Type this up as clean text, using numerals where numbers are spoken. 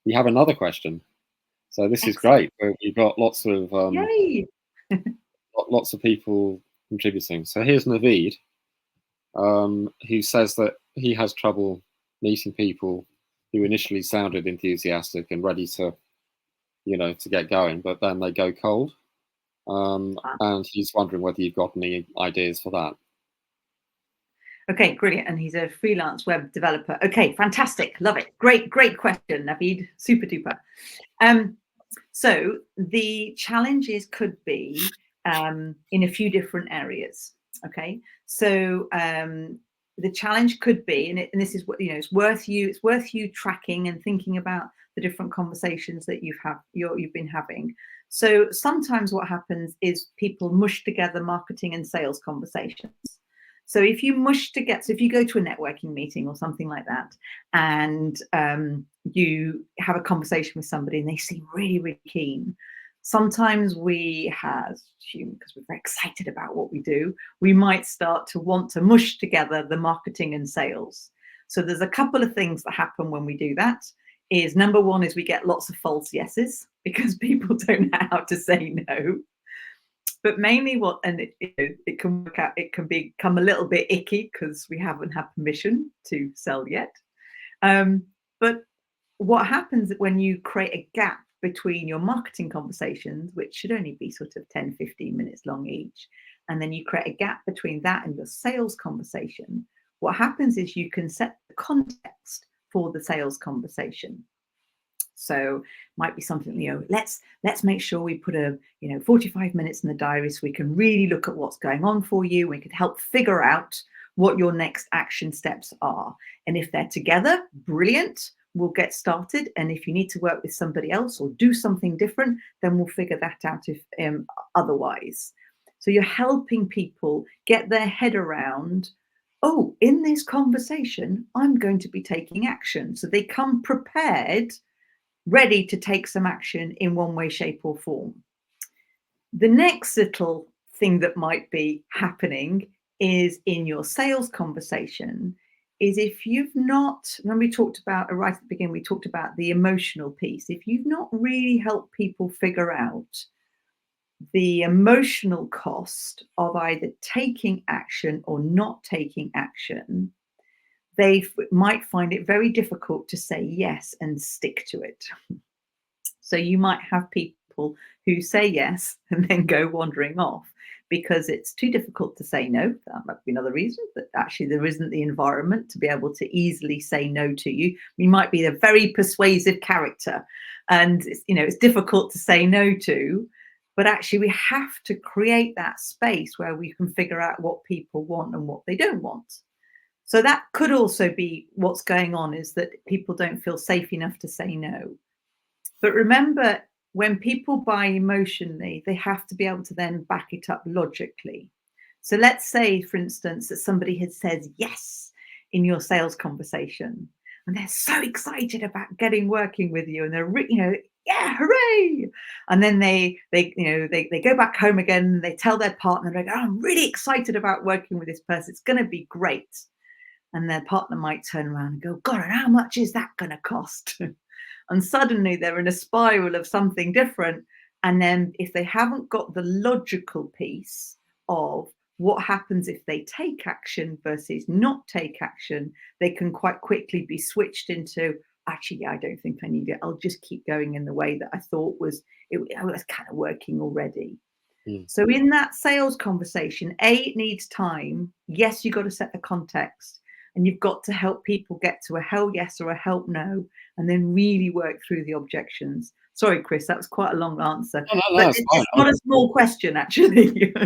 we have another question. So this is great. We've got lots of Yay! lots of people contributing. So here's Naveed, who says that he has trouble meeting people who initially sounded enthusiastic and ready to, to get going, but then they go cold. And he's wondering whether you've got any ideas for that. Okay, brilliant. And he's a freelance web developer. Okay, fantastic. Love it. Great question, Naveed. Super duper. So the challenges could be in a few different areas. Okay, so the challenge could be, and this is what it's worth you tracking and thinking about the different conversations that you've been having. So sometimes what happens is people mush together marketing and sales conversations. So if you if you go to a networking meeting or something like that, and you have a conversation with somebody and they seem really, really keen, sometimes we because we're very excited about what we do, we might start to want to mush together the marketing and sales. So there's a couple of things that happen when we do that. Is number one is we get lots of false yeses because people don't know how to say no. But mainly it can work out, it can become a little bit icky because we haven't had permission to sell yet. But what happens when you create a gap between your marketing conversations, which should only be sort of 10, 15 minutes long each, and then you create a gap between that and your sales conversation, what happens is you can set the context for the sales conversation. So might be something, let's make sure we put 45 minutes in the diary so we can really look at what's going on for you. We could help figure out what your next action steps are. And if they're together, brilliant, we'll get started. And if you need to work with somebody else or do something different, then we'll figure that out if otherwise. So you're helping people get their head around, oh, in this conversation, I'm going to be taking action. So they come prepared, ready to take some action in one way, shape, or form. The next little thing that might be happening is in your sales conversation is if you've not, when we talked about, right at the beginning, we talked about the emotional piece. If you've not really helped people figure out the emotional cost of either taking action or not taking action, they might find it very difficult to say yes and stick to it. So you might have people who say yes and then go wandering off because it's too difficult to say no. That might be another reason, that actually there isn't the environment to be able to easily say no to you. You might be a very persuasive character and it's difficult to say no to, but actually we have to create that space where we can figure out what people want and what they don't want. So that could also be what's going on, is that people don't feel safe enough to say no. But remember, when people buy emotionally, they have to be able to then back it up logically. So let's say, for instance, that somebody had said yes in your sales conversation, and they're so excited about working with you, and they're, yeah, hooray! And then they go back home again, and they tell their partner, they go, oh, I'm really excited about working with this person. It's going to be great. And their partner might turn around and go, God, and how much is that going to cost? And suddenly they're in a spiral of something different. And then if they haven't got the logical piece of what happens if they take action versus not take action, they can quite quickly be switched into, actually, yeah, I don't think I need it. I'll just keep going in the way that I thought was kind of working already. So in that sales conversation, it needs time. Yes, you've got to set the context. And you've got to help people get to a hell yes or a hell no, and then really work through the objections. Sorry, Chris, that was quite a long answer. No, but it's not a small question, actually.